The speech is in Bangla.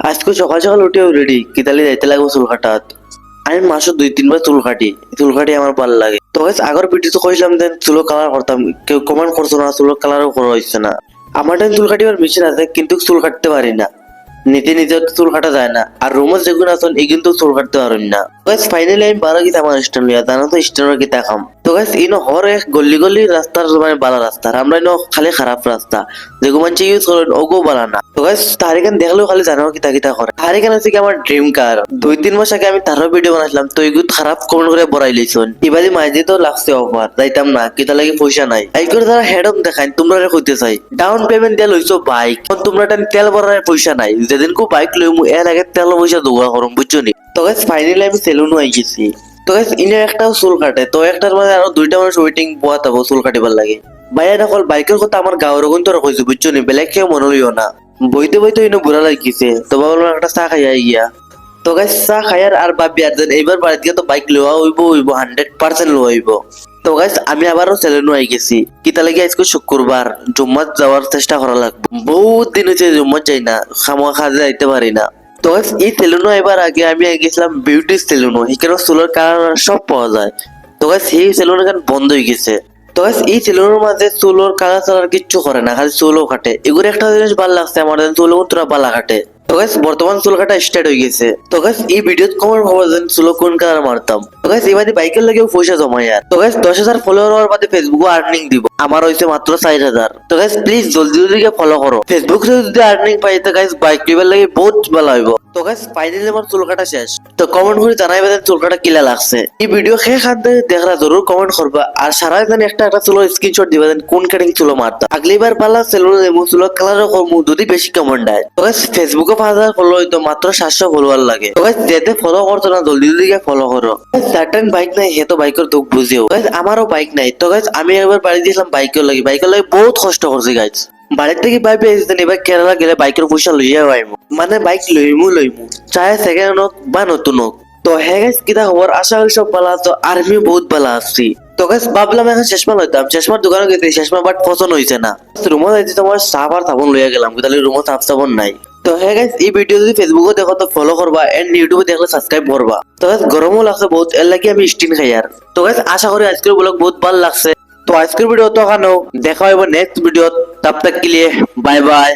আজকে সকাল সকাল উঠে রেডি কিতালি যাইতে লাগবো চুল কাটাত। আমি মাসে 2-3 বার চুল কাটি আমার ভালো লাগে। তো গাইস আগর ভিডিও তো কইলাম দেন চুল কালার করতাম, কেউ কমেন্ট করছো না, চুল কালারও করা হচ্ছে না। আমার টাইম চুল কাটিবার মেশিন আছে কিন্তু চুল কাটতে পারি না, নিজে নিজে চুল কাটা যায় না। আর রুমে যেগুলো আছেন এই কিন্তু চুল কাটতে পারেন না। গাইস ফাইনালি আমি বালা গিয়ে আমার স্ট্যান্ড লিয়া জানো তো স্ট্যান্ডের গিয়ে খাম। তো গাইস ইনো হর এক গল্লি গল্লি রাস্তার মানে বালা রাস্তা, আমরা ইনো খালি খারাপ রাস্তা যেগুলো মানুষ ইউজ করেন ওগো বালা না। তো গাইস তারিখান দেখলেও খালি জানো কিতা কিতা করে। তারিখান আছে কি আমার ড্রিম কার। 2-3 মাস আগে আমি তারও ভিডিও বানাইছিলাম, তো এগুলো খারাপ কমেন্ট করে বড়াই লইছন। এবারে মাঝে তো লাগছে অফার, যাইতাম না কিতা লাগে পয়সা নাই। এই করে তারা হেডম দেখাই তোমরা কইতে চাই ডাউন পেমেন্ট দিয়ে লইছো বাইক, তোমরা তেল ভরার পয়সা নাই। যেদিন কো বাইক লইমু এর আগে তেল পয়সা দোয়া করম বুঝছো নি। তো গাইস ফাইনালি আমি সেলুন আই গেছি। তো গাইস ইনে একটা চুল কাটে, তো একটার মানে আরো 2টা মানুষ ওয়েটিং পোয়াত হবো চুল কাটিবার লাগে। ভাইয়া নকল বাইকের কথা আমার গাঁৱৰ গুণ তোরা কইছো বুঝছো নি, বেলেগ কেউ মনে লইও না। বইতে বইতে ইনো বুড়া লাগিছে, তো ভাবলাম একটা চা খাইয়া গিয়া। তো গাইস চা খাইয়ার আর ভাবি আর দেন এইবার বাড়িতে গিয়ে তো বাইক লওয়া হইব 100% লওয়া হইব। তো গাইস আমি আবারও সেলুন আই গেছি। কিতা লাগি আজকে শুক্রবার জুম্মাত যাওয়ার চেষ্টা করা লাগবে, বহুত দিন হয়েছে জুম্মাত যাই না, খামা খাজে যাইতে পারি না। তো গাইস এই সেলুনও এবার আগে আমি গেছিলাম বিউটি সেলুনও, এখানে চুলের কালার সব পাওয়া যায়। তো গাইস এই সেলুন এখন বন্ধ হয়ে গেছে। তো গাইস এই সেলুনের মাঝে চুলোর কালার চালার কিচ্ছু করে না, খালি চুলও কাটে। এগুলো একটা জিনিস ভালো লাগছে আমার, চুলও তোরা বালা কাটে। তো গাইস বর্তমান চুল কাটা স্টার্ট হয়ে গেছে। তো গাইস এই ভিডিওত কমেন্ট খবর দেন চুল কোন কালার মারতাম। তো গাইস এবারে বাইকের লাগেও পয়সা জমাই আর। তো গাইস 10,000 ফলোয়ার হওয়ার বাদে ফেসবুকও আর্নিং দিব, আমার হইছে মাত্র 4,000। তো গাইস প্লিজ জলদি জলদি গিয়ে ফলো করো। ফেসবুক থেকে যদি আর্নিং পাই তো গাইস বাইক লিবার লাগে বহুত ভালো হইব। তো গাইস ফাইনালি আমার চুল কাটা শেষ। তো কমেন্ট করে জানাইবে চুল কাটা কিলা লাগছে। এই ভিডিও শেষ হাতে দেখরা জরুর কমেন্ট করবা, আর সারা জানি একটা একটা চুলো স্ক্রিনশট দিবা দেন কোন কাটিং চুলো মারতা। আগলিবার পালা সেলুন দেবো চুলো কালারও করমু যদি বেশি কমেন্ট দেয়। তো গাইস ফেসবুকে 5,000 ফলো হইতো মাত্র 700 ফলোয়ার লাগে। তো গাইস যেতে ফলো করতো না জলদি জলদি গিয়ে ফলো করো। সার্টেন বাইক নাই হে তো বাইকের দুঃখ বুঝিও। গাইস আমারও বাইক নাই। তো গাইস আমি একবার বাড়ি দিয়েছিলাম বাইকের লাগে বহুত কষ্ট করছি গাইস। বাড়ির থেকে ভাবি আসতেন এবার কেরালা গেলে বাইকের পয়সা লইয়া পাইমু, মানে বাইক লইমু চাहे সেকেন্ড হোক বা নতুন হোক। তো হ্যাঁ গাইস কিতা খবর, আশা করি সব ভালো আছো, আর আমি বহুত ভালো আছি। তো গাইস ভাবলাম এখন চশমা লইতাম, চশমার দোকানে গেছি চশমা বাট পছন্দ হইছে না। রুমে যাইতে তোমার সাপ আর সাবন লইয়া গেলাম, তাহলে রুমে সাপ সাবন নাই। তো হ্যাঁ গাইস এই ভিডিও যদি ফেসবুকে দেখো তো ফলো করবা, এন্ড ইউটিউবে দেখলে সাবস্ক্রাইব করবা। তো গাইস গরমও লাগছে বহুত, এর লাগি আমি স্টিন খাই আর। তো গাইস আশা করি আজকের ব্লগ বহুত ভালো লাগছে। তো আজকের ভিডিও তো কানো দেখা হইব নেক্সট ভিডিও, তব তক के लिए बाय बाय।